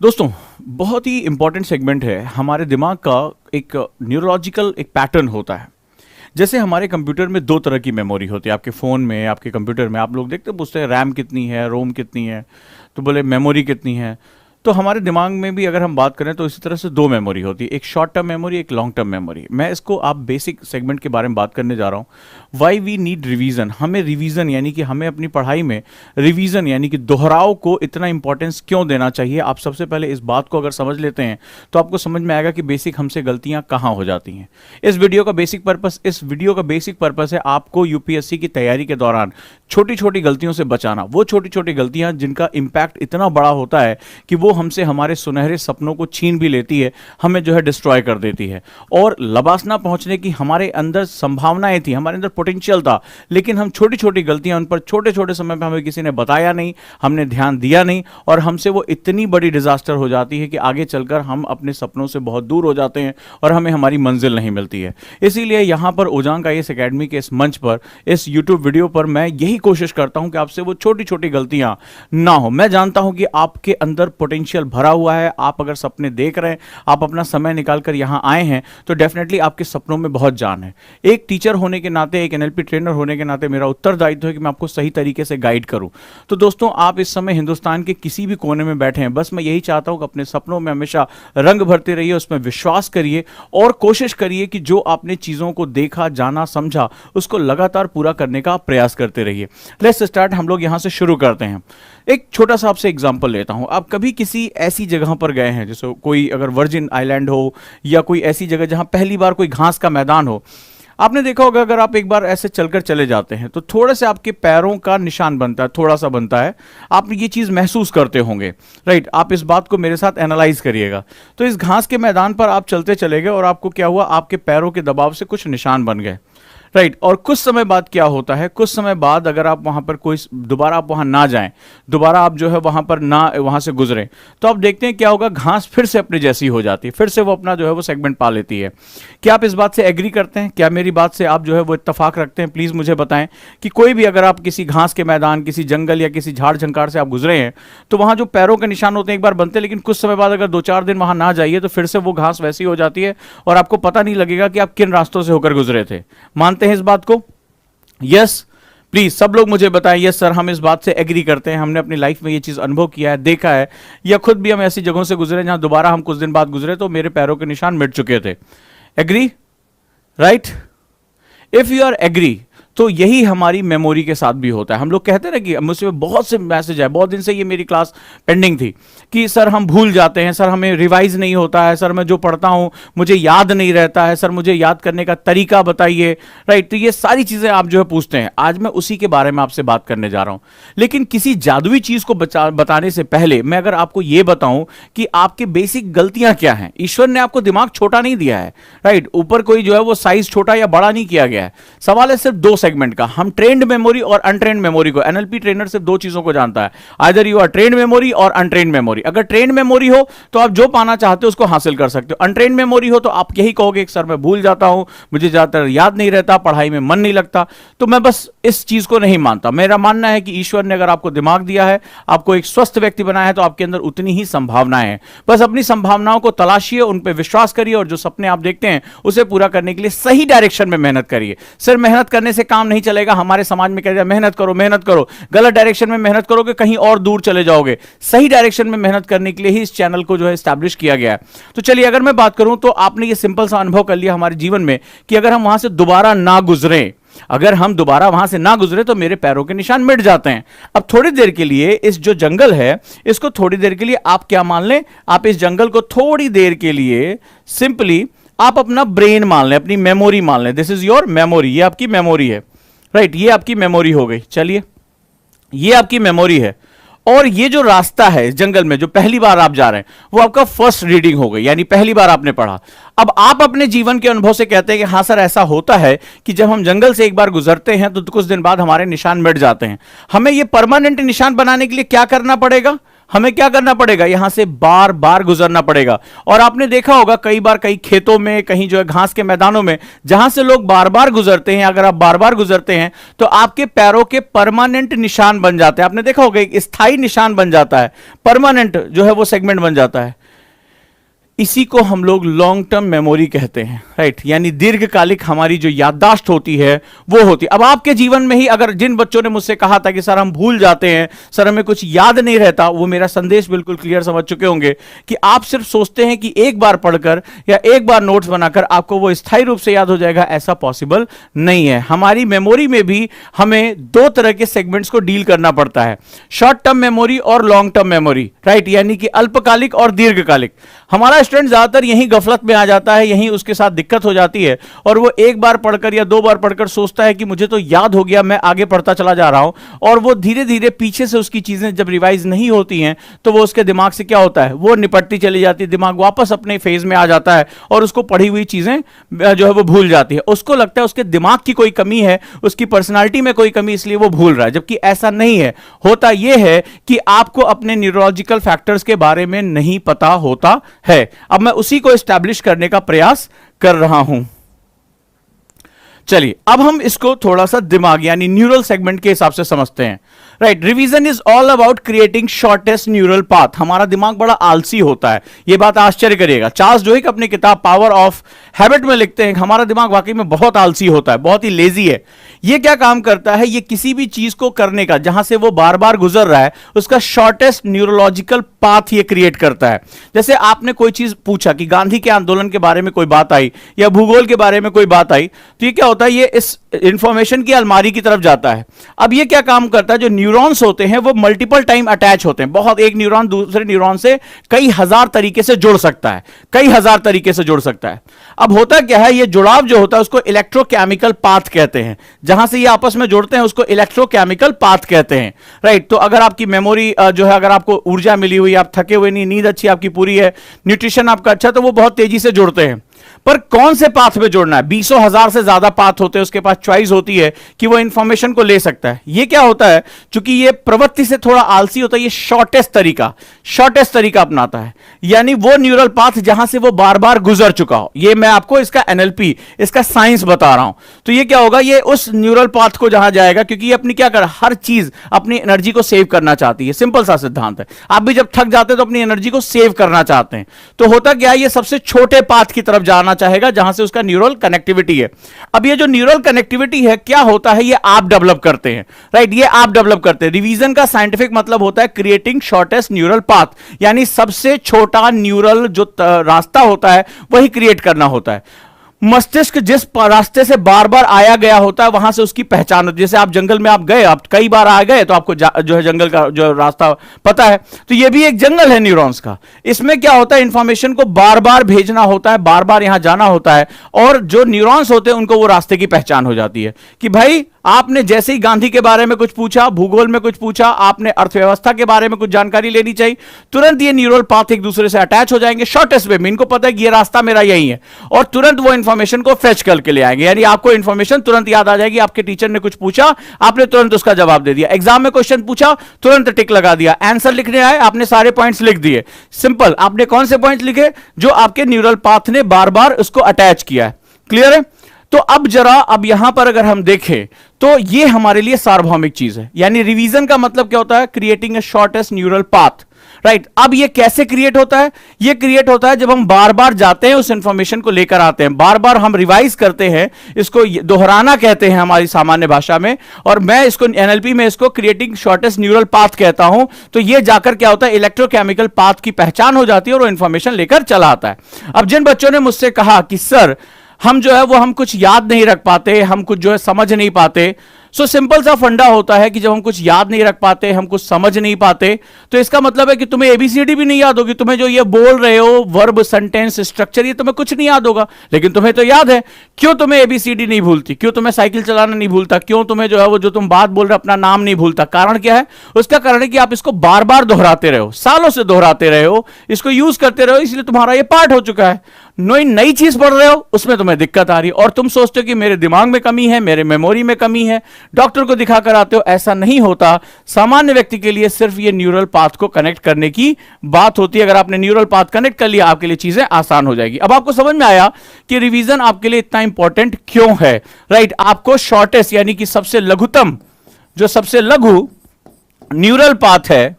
दोस्तों, बहुत ही important segment है। हमारे दिमाग का एक न्यूरोलॉजिकल एक पैटर्न होता है। जैसे हमारे कंप्यूटर में दो तरह की मेमोरी होती है। आपके फ़ोन में, आपके कंप्यूटर में आप लोग देखते पूछते हैं रैम कितनी है, रोम कितनी है, तो बोले मेमोरी कितनी है। तो हमारे दिमाग में भी अगर हम बात करें तो इसी तरह से दो मेमोरी होती है, एक शॉर्ट टर्म मेमोरी, एक लॉन्ग टर्म मेमोरी। मैं इसको आप बेसिक सेगमेंट के बारे में बात करने जा रहा हूँ। Why we need revision. हमें रिवीजन यानी कि हमें अपनी पढ़ाई में रिवीजन यानी कि दोहराव को इतना इंपॉर्टेंस क्यों देना चाहिए। आप सबसे पहले इस बात को अगर समझ लेते हैं तो आपको समझ में आएगा कि बेसिक हमसे गलतियां कहाँ हो जाती हैं। इस वीडियो का बेसिक पर्पस है आपको यूपीएससी की तैयारी के दौरान छोटी छोटी गलतियों से बचाना। वो छोटी छोटी गलतियां जिनका इंपैक्ट इतना बड़ा होता है कि वो हमसे हमारे सुनहरे सपनों को छीन भी लेती है, हमें जो है डिस्ट्रॉय कर देती है। और लबासना पहुंचने की हमारे अंदर संभावनाएं थी, हमारे अंदर पोटेंशियल था, लेकिन हम छोटी छोटी गलतियां, उन पर छोटे छोटे समय पर हमें किसी ने बताया नहीं, हमने ध्यान दिया नहीं, और हमसे वो इतनी बड़ी डिजास्टर हो जाती है कि आगे चलकर हम अपने सपनों से बहुत दूर हो जाते हैं और हमें हमारी मंजिल नहीं मिलती है। इसीलिए यहां पर उजांग आईएएस एकेडमी के इस मंच पर, इस यूट्यूब वीडियो पर मैं यही कोशिश करता हूं कि आपसे वो छोटी छोटी गलतियां ना हो। मैं जानता हूं कि आपके अंदर पोटेंशियल भरा हुआ है। आप अगर सपने देख रहे हैं, आप अपना समय निकालकर यहां आए हैं, तो डेफिनेटली आपके सपनों में बहुत जान है। एक टीचर होने के नाते, एक एनएलपी ट्रेनर होने के नाते मेरा उत्तरदायित्व है कि मैं आपको सही तरीके से गाइड करूं। तो दोस्तों, आप इस समय हिंदुस्तान के किसी भी कोने में बैठे हैं, बस मैं यही चाहता हूं कि अपने सपनों में हमेशा रंग भरते रहिए, उसमें विश्वास करिए और कोशिश करिए कि जो आपने चीजों को देखा, जाना, समझा, उसको लगातार पूरा करने का प्रयास करते रहिए। Let's start. हम लोग यहां से शुरू करते हैं। एक छोटा सा आपसे एग्जांपल लेता हूं। आप कभी किसी ऐसी जगह पर गए हैं, जैसे कोई अगर वर्जिन आइलैंड हो या कोई ऐसी जगह जहां पहली बार कोई घास का मैदान हो। आपने देखा होगा अगर आप एक बार ऐसे चलकर चले जाते हैं तो थोड़े से आपके पैरों का निशान बनता है, थोड़ा सा बनता है। आप ये चीज महसूस करते होंगे, राइट। आप इस बात को मेरे साथ एनालाइज करिएगा। तो इस घास के मैदान पर आप चलते चले गए और आपको क्या हुआ, आपके पैरों के दबाव से कुछ निशान बन गए, राइट। और कुछ समय बाद क्या होता है, कुछ समय बाद अगर आप वहां पर कोई दोबारा आप वहां ना जाएं, दोबारा आप जो है वहां से गुजरें, तो आप देखते हैं क्या होगा, घास फिर से अपने जैसी हो जाती है, फिर से वो अपना जो है वो सेगमेंट पा लेती है। क्या आप इस बात से एग्री करते हैं? क्या मेरी बात से आप जो है वो इत्तेफाक रखते हैं? प्लीज मुझे बताएं कि कोई भी अगर आप किसी घास के मैदान, किसी जंगल या किसी झाड़ झंकार से आप गुजरे हैं, तो वहां जो पैरों के निशान होते हैं एक बार बनते हैं, लेकिन कुछ समय बाद अगर 2-4 दिन वहां ना जाइए तो फिर से वो घास वैसी हो जाती है और आपको पता नहीं लगेगा कि आप किन रास्तों से होकर गुजरे थे। मानते हैं इस बात को? यस, प्लीज सब लोग मुझे बताएं। यस सर, हम इस बात से एग्री करते हैं, हमने अपनी लाइफ में ये चीज अनुभव किया है, देखा है, या खुद भी हम ऐसी जगहों से गुजरे जहां दोबारा हम कुछ दिन बाद गुजरे तो मेरे पैरों के निशान मिट चुके थे। Agree, right? If you are agree, तो यही हमारी मेमोरी के साथ भी होता है। हम लोग कहते हैं कि मुझसे बहुत से मैसेज है, बहुत दिन से ये मेरी क्लास पेंडिंग थी कि सर हम भूल जाते हैं, सर हमें रिवाइज नहीं होता है, सर मैं जो पढ़ता हूं मुझे याद नहीं रहता है, सर मुझे याद करने का तरीका बताइए, राइट। तो ये सारी चीजें आप जो है पूछते हैं। आज मैं उसी के बारे में आपसे बात करने जा रहा हूं। लेकिन किसी जादुई चीज को बताने से पहले मैं अगर आपको यह बताऊं कि आपके बेसिक गलतियां क्या हैं। ईश्वर ने आपको दिमाग छोटा नहीं दिया है, राइट। ऊपर कोई जो है वो साइज छोटा या बड़ा नहीं किया गया है। सवाल है सिर्फ दो सेगमेंट का। हम ट्रेंड मेमोरी और अनट्रेंड मेमोरी को, एनएलपी ट्रेनर सिर्फ दो चीजों को जानता है, either you are trained memory और अनट्रेंड मेमोरी। अगर ट्रेंड मेमोरी हो तो आप जो पाना चाहते हो उसको हासिल कर सकते हो। अनट्रेंड मेमोरी हो तो आप यही कहोगे कि सर मैं भूल जाता हूं, मुझे ज्यादातर याद नहीं रहता, पढ़ाई में मन नहीं लगता। तो मैं बस इस चीज को नहीं मानता। मेरा मानना है कि ईश्वर ने अगर आपको दिमाग दिया है, आपको एक स्वस्थ व्यक्ति बनाया है, तो आपके अंदर उतनी ही संभावनाएं हैं। बस अपनी संभावनाओं को तलाशिए, उन पर विश्वास करिए और जो सपने आप देखते हैं उसे पूरा करने के लिए सही डायरेक्शन में मेहनत करिए। सिर्फ मेहनत करने से काम नहीं चलेगा। हमारे समाज में कहते हैं मेहनत करो मेहनत करो, गलत डायरेक्शन में मेहनत करोगे कहीं और दूर चले जाओगे। सही डायरेक्शन में मेहनत करने के लिए ही इस चैनल को जो है एस्टैब्लिश किया गया है। तो चलिए, अगर मैं बात करूं तो आपने ये सिंपल सा अनुभव कर लिया हमारे जीवन में कि अगर हम वहां से दोबारा ना गुजरे, अगर हम दोबारा वहां से ना गुजरे तो मेरे पैरों के निशान मिट जाते हैं। अब थोड़ी देर के लिए इस जो जंगल है, इसको थोड़ी देर के लिए आप क्या मान लें, आप इस जंगल को थोड़ी देर के लिए सिंपली आप अपना ब्रेन मान लें, अपनी मेमोरी मान लें। दिस इज योर मेमोरी, ये आपकी मेमोरी है, राइट। ये आपकी मेमोरी हो गई। चलिए, ये आपकी मेमोरी है और ये जो रास्ता है इस जंगल में जो पहली बार आप जा रहे हैं वो आपका फर्स्ट रीडिंग हो गई, यानी पहली बार आपने पढ़ा। अब आप अपने जीवन के अनुभव से कहते हैं कि हाँ सर, ऐसा होता है कि जब हम जंगल से एक बार गुजरते हैं तो कुछ दिन बाद हमारे निशान मिट जाते हैं। हमें ये परमानेंट निशान बनाने के लिए क्या करना पड़ेगा? हमें क्या करना पड़ेगा, यहां से बार बार गुजरना पड़ेगा। और आपने देखा होगा कई बार कई खेतों में, कहीं जो है घास के मैदानों में, जहां से लोग बार बार गुजरते हैं, अगर आप बार बार गुजरते हैं तो आपके पैरों के परमानेंट निशान बन जाते हैं। आपने देखा होगा एक स्थायी निशान बन जाता है, परमानेंट जो है वो सेगमेंट बन जाता है। इसी को हम लोग लॉन्ग टर्म मेमोरी कहते हैं, राइट। यानी दीर्घकालिक हमारी जो याददाश्त होती है वो होती है। अब आपके जीवन में ही अगर जिन बच्चों ने मुझसे कहा था कि सर हम भूल जाते हैं, सर हमें कुछ याद नहीं रहता, वो मेरा संदेश बिल्कुल क्लियर समझ चुके होंगे कि आप सिर्फ सोचते हैं कि एक बार पढ़कर या एक बार नोट्स बनाकर आपको वो स्थायी रूप से याद हो जाएगा, ऐसा पॉसिबल नहीं है। हमारी मेमोरी में भी हमें दो तरह के सेगमेंट्स को डील करना पड़ता है, शॉर्ट टर्म मेमोरी और लॉन्ग टर्म मेमोरी, राइट। यानी कि अल्पकालिक और दीर्घकालिक। हमारा स्टूडेंट ज्यादातर यही गफलत में आ जाता है, यही उसके साथ दिक्कत हो जाती है, और वो एक बार पढ़कर या दो बार पढ़कर सोचता है कि मुझे तो याद हो गया, मैं आगे पढ़ता चला जा रहा हूं, और वो धीरे धीरे पीछे से उसकी चीजें जब रिवाइज नहीं होती हैं तो वो उसके दिमाग से क्या होता है, वो निपटती चली जाती है, दिमाग वापस अपने फेज में आ जाता है और उसको पढ़ी हुई चीजें जो है वो भूल जाती है। उसको लगता है उसके दिमाग की कोई कमी है, उसकी पर्सनालिटी में कोई कमी, इसलिए वो भूल रहा है, जबकि ऐसा नहीं है। होता यह है कि आपको अपने न्यूरोलॉजिकल फैक्टर्स के बारे में नहीं पता होता है। अब मैं उसी को एस्टैब्लिश करने का प्रयास कर रहा हूं। चलिए अब हम इसको थोड़ा सा दिमाग यानी न्यूरल सेगमेंट के हिसाब से समझते हैं, right. Revision is all about creating shortest neural path. हमारा दिमाग बड़ा आलसी होता है, यह बात आश्चर्य करिएगा। चार्ल्स डुहिक अपनी किताब पावर ऑफ हैबिट में लिखते हैं कि हमारा दिमाग वाकई में बहुत आलसी होता है, बहुत ही लेजी है। यह क्या काम करता है, यह किसी भी चीज को करने का जहां से वो बार बार गुजर रहा है उसका शॉर्टेस्ट न्यूरोलॉजिकल पाथ ये क्रिएट करता है। जैसे आपने कोई चीज पूछा कि गांधी के आंदोलन के बारे में कोई बात आई या भूगोल के बारे में कोई बात आई, तो ये क्या होता है, ये इस इंफॉर्मेशन की अलमारी की तरफ जाता है। अब ये क्या काम करता है, जो न्यूरॉन्स होते हैं वो मल्टीपल टाइम अटैच होते हैं। बहुत, एक न्यूरॉन दूसरे न्यूरॉन से कई हजार तरीके से जुड़ सकता है, कई हजार तरीके से जुड़ सकता है। अब होता क्या है, ये जुड़ाव जो होता है उसको इलेक्ट्रोकेमिकल पाथ कहते हैं। जहां से ये आपस में जुड़ते हैं उसको इलेक्ट्रोकेमिकल पाथ कहते हैं, राइट। तो अगर आपकी मेमोरी जो है, अगर आपको ऊर्जा मिली हुई, आप थके हुए नहीं, नींद अच्छी आपकी पूरी है, न्यूट्रिशन आपका अच्छा, तो वो बहुत तेजी से जुड़ते हैं। पर कौन से पाथ में जोड़ना है, 20,000 से ज्यादा पाथ होते हैं, उसके पास चॉइस होती है कि वो इंफॉर्मेशन को ले सकता है। ये क्या होता है, क्योंकि ये प्रवृत्ति से थोड़ा आलसी होता है, ये शॉर्टेस्ट तरीका अपनाता है। यानी वो न्यूरल पाथ जहां से वो बार बार गुजर चुका हो। ये मैं आपको इसका एनएलपी, इसका साइंस बता रहा हूं। तो ये क्या होगा, ये उस न्यूरल पाथ को जहां जाएगा, क्योंकि ये अपनी क्या कर, हर चीज अपनी एनर्जी को सेव करना चाहती है। सिंपल सा सिद्धांत है। आप भी जब थक जाते हैं तो अपनी एनर्जी को सेव करना चाहते हैं, तो होता क्या है, ये सबसे छोटे पाथ की तरफ जाना चाहेगा जहां से उसका न्यूरल कनेक्टिविटी है। अब ये जो न्यूरल कनेक्टिविटी है क्या होता है, ये आप डेवलप करते हैं, राइट। ये आप डेवलप करते हैं। रिवीजन का साइंटिफिक मतलब होता है क्रिएटिंग शॉर्टेस्ट न्यूरल पाथ, यानी सबसे छोटा न्यूरल जो रास्ता होता है वही क्रिएट करना होता है। मस्तिष्क जिस रास्ते से बार बार आया गया होता है वहां से उसकी पहचान होती है। जैसे आप जंगल में आप गए, आप कई बार आ गए, तो आपको जो है जंगल का जो रास्ता पता है। तो ये भी एक जंगल है न्यूरॉन्स का। इसमें क्या होता है, इंफॉर्मेशन को बार बार भेजना होता है, बार बार यहां जाना होता है, और जो न्यूरॉन्स होते हैं उनको वो रास्ते की पहचान हो जाती है कि भाई आपने जैसे ही गांधी के बारे में कुछ पूछा, भूगोल में कुछ पूछा, आपने अर्थव्यवस्था के बारे में कुछ जानकारी लेनी चाहिए, तुरंत ये न्यूरल पाथ एक दूसरे से अटैच हो जाएंगे शॉर्टेस्ट वे में। इनको पता है कि ये रास्ता मेरा यही है, और तुरंत वो इंफॉर्मेशन को फेच करके ले आएंगे। यानी आपको इंफॉर्मेशन तुरंत याद आ जाएगी। आपके टीचर ने कुछ पूछा, आपने तुरंत उसका जवाब दे दिया। एग्जाम में क्वेश्चन पूछा, तुरंत टिक लगा दिया। आंसर लिखने आए, आपने सारे पॉइंट्स लिख दिए। सिंपल। आपने कौन से पॉइंट्स लिखे, जो आपके न्यूरल पाथ ने बार बार उसको अटैच किया है। क्लियर है। तो अब यहां पर अगर हम देखें तो ये हमारे लिए सार्वभौमिक चीज है। यानी रिवीजन का मतलब क्या होता है, creating a shortest neural path, right. अब ये कैसे क्रिएट होता है, ये क्रिएट होता है जब हम बार बार जाते हैं, उस इंफॉर्मेशन को लेकर आते हैं, बार बार हम रिवाइज करते हैं। इसको दोहराना कहते हैं हमारी सामान्य भाषा में, और मैं इसको एनएलपी में इसको क्रिएटिंग शॉर्टेस्ट न्यूरल पाथ कहता हूं। तो ये जाकर क्या होता है, इलेक्ट्रोकेमिकल पाथ की पहचान हो जाती है और वो इंफॉर्मेशन लेकर चला आता है। अब जिन बच्चों ने मुझसे कहा कि सर हम जो है वो हम कुछ याद नहीं रख पाते, हम कुछ जो है समझ नहीं पाते, सो सिंपल सा फंडा होता है कि जब हम कुछ याद नहीं रख पाते, हम कुछ समझ नहीं पाते, तो इसका मतलब है कि तुम्हें एबीसीडी भी नहीं याद होगी। तुम्हें जो ये बोल रहे हो वर्ब, सेंटेंस, स्ट्रक्चर, ये तुम्हें कुछ नहीं याद होगा, लेकिन तुम्हें तो याद है। क्यों तुम्हें एबीसीडी नहीं भूलती, क्यों तुम्हें साइकिल चलाना नहीं भूलता, क्यों तुम्हें जो है वो जो तुम बात बोल रहे हो अपना नाम नहीं भूलता? कारण क्या है? उसका कारण है कि आप इसको बार बार दोहराते रहे हो, सालों से दोहराते रहे हो, इसको यूज करते रहे हो, इसलिए तुम्हारा ये पार्ट हो चुका है। नई नई चीज पढ़ रहे हो उसमें तुम्हें दिक्कत आ रही है और तुम सोचते हो कि मेरे दिमाग में कमी है, मेरे मेमोरी में कमी है, डॉक्टर को दिखाकर आते हो। ऐसा नहीं होता। सामान्य व्यक्ति के लिए सिर्फ ये न्यूरल पाथ को कनेक्ट करने की बात होती है। अगर आपने न्यूरल पाथ कनेक्ट कर लिया, आपके लिए चीजें आसान हो जाएगी। अब आपको समझ में आया कि रिवीजन आपके लिए इतना इंपॉर्टेंट क्यों है, राइट? आपको शॉर्टेस्ट यानी कि सबसे लघुतम, जो सबसे लघु न्यूरल पाथ है,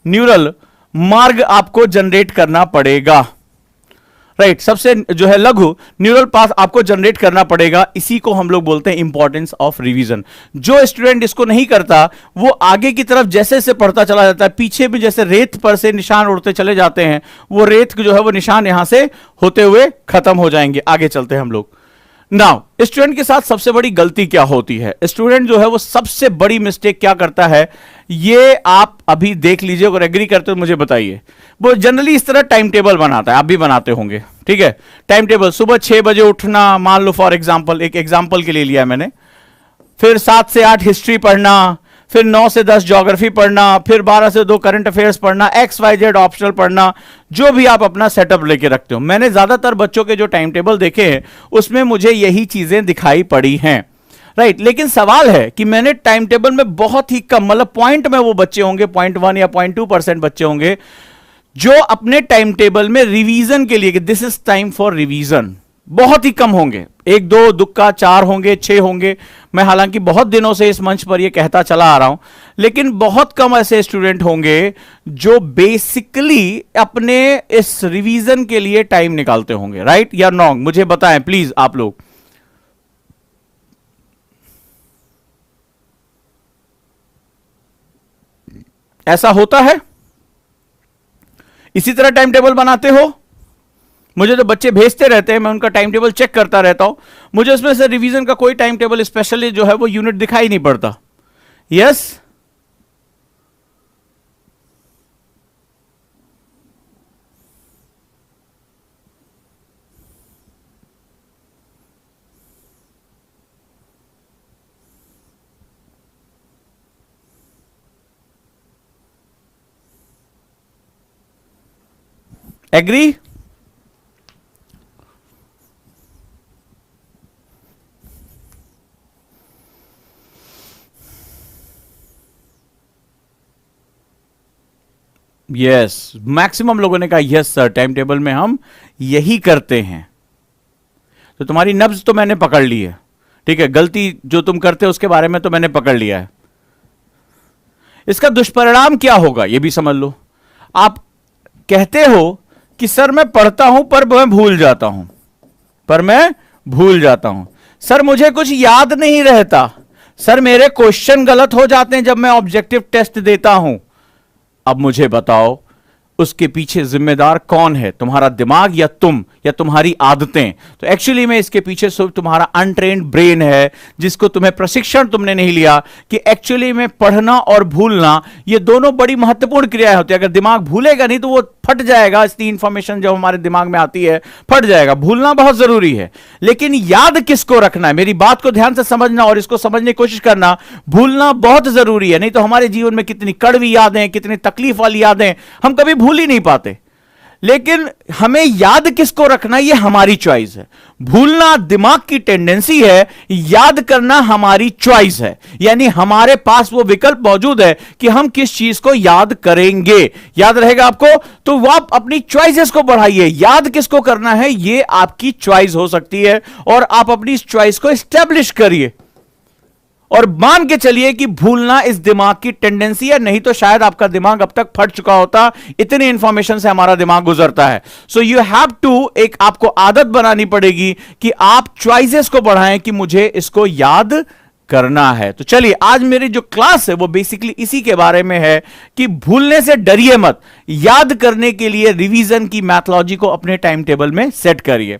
न्यूरल मार्ग आपको जनरेट करना पड़ेगा, राइट? सबसे जो है लघु न्यूरल पाथ आपको जनरेट करना पड़ेगा। इसी को हम लोग बोलते हैं इंपॉर्टेंस ऑफ रिवीजन। जो स्टूडेंट इसको नहीं करता वो आगे की तरफ जैसे जैसे पढ़ता चला जाता है, पीछे भी जैसे रेत पर से निशान उड़ते चले जाते हैं, वो रेत जो है वो निशान यहां से होते हुए खत्म हो जाएंगे। आगे चलते हैं हम लोग। नाउ स्टूडेंट के साथ सबसे बड़ी गलती क्या होती है? स्टूडेंट जो है वो सबसे बड़ी मिस्टेक क्या करता है, ये आप अभी देख लीजिए। अगर एग्री करते हो मुझे बताइए। वो जनरली इस तरह टाइम टेबल बनाता है, आप भी बनाते होंगे, ठीक है? टाइम टेबल, सुबह 6 बजे उठना, मान लो फॉर एग्जांपल, एक एग्जांपल के लिए लिया है मैंने। फिर 7 से 8 हिस्ट्री पढ़ना, फिर 9 से 10 ज्योग्राफी पढ़ना, फिर 12 से 2 करंट अफेयर्स पढ़ना, XYZ ऑप्शनल पढ़ना, जो भी आप अपना सेटअप लेके रखते हो। मैंने ज्यादातर बच्चों के जो टाइम टेबल देखे हैं उसमें मुझे यही चीजें दिखाई पड़ी हैं, राइट? लेकिन सवाल है कि मैंने टाइम टेबल में बहुत ही कम, मतलब पॉइंट में वो बच्चे होंगे, 0.1 या 0.2% बच्चे होंगे जो अपने टाइम टेबल में रिवीजन के लिए कि this is time for revision, बहुत ही कम होंगे। 1 2 दुक्का 4 होंगे, 6 होंगे। मैं हालांकि बहुत दिनों से इस मंच पर यह कहता चला आ रहा हूं, लेकिन बहुत कम ऐसे स्टूडेंट होंगे जो बेसिकली अपने इस रिवीजन के लिए टाइम निकालते होंगे, राइट या रॉन्ग? मुझे बताएं प्लीज आप लोग। ऐसा होता है? इसी तरह टाइम टेबल बनाते हो? मुझे तो बच्चे भेजते रहते हैं, मैं उनका टाइम टेबल चेक करता रहता हूं, मुझे उसमें से रिवीजन का कोई टाइम टेबल स्पेशली जो है वो यूनिट दिखाई नहीं पड़ता। यस? एग्री? यस, मैक्सिमम लोगों ने कहा यस सर, टाइम टेबल में हम यही करते हैं। तो तुम्हारी नब्ज तो मैंने पकड़ ली है, ठीक है? गलती जो तुम करते हो उसके बारे में तो मैंने पकड़ लिया है। इसका दुष्परिणाम क्या होगा ये भी समझ लो। आप कहते हो कि सर मैं पढ़ता हूं पर मैं भूल जाता हूं, सर मुझे कुछ याद नहीं रहता, सर मेरे क्वेश्चन गलत हो जाते हैं जब मैं ऑब्जेक्टिव टेस्ट देता हूं। अब मुझे बताओ उसके पीछे जिम्मेदार कौन है, तुम्हारा दिमाग या तुम या तुम्हारी आदतें? तो एक्चुअली में इसके पीछे सिर्फ तुम्हारा अनट्रेन्ड ब्रेन है, जिसको तुम्हें प्रशिक्षण तुमने नहीं लिया कि एक्चुअली में पढ़ना और भूलना ये दोनों बड़ी महत्वपूर्ण क्रियाएं होती है। अगर दिमाग भूलेगा नहीं तो वो फट जाएगा, इतनी इंफॉर्मेशन जब हमारे दिमाग में आती है फट जाएगा। भूलना बहुत जरूरी है, लेकिन याद किसको रखना है? मेरी बात को ध्यान से समझना और इसको समझने की कोशिश करना। भूलना बहुत जरूरी है, नहीं तो हमारे जीवन में कितनी कड़वी यादें, कितनी तकलीफ वाली यादें हम कभी भूल ही नहीं पाते। लेकिन हमें याद किसको रखना ये हमारी चॉइस है। भूलना दिमाग की टेंडेंसी है, याद करना हमारी चॉइस है। यानी हमारे पास वो विकल्प मौजूद है कि हम किस चीज को याद करेंगे। याद रहेगा आपको? तो वो आप अपनी चॉइसेस को बढ़ाइए। याद किसको करना है ये आपकी चॉइस हो सकती है और आप अपनी इस चॉइस को एस्टेब्लिश करिए और मान के चलिए कि भूलना इस दिमाग की टेंडेंसी है, नहीं तो शायद आपका दिमाग अब तक फट चुका होता। इतनी इंफॉर्मेशन से हमारा दिमाग गुजरता है। सो यू हैव टू, एक आपको आदत बनानी पड़ेगी कि आप चॉइसेस को बढ़ाएं कि मुझे इसको याद करना है। तो चलिए आज मेरी जो क्लास है वो बेसिकली इसी के बारे में है कि भूलने से डरिए मत, याद करने के लिए रिवीजन की मैथोलॉजी को अपने टाइम टेबल में सेट करिए।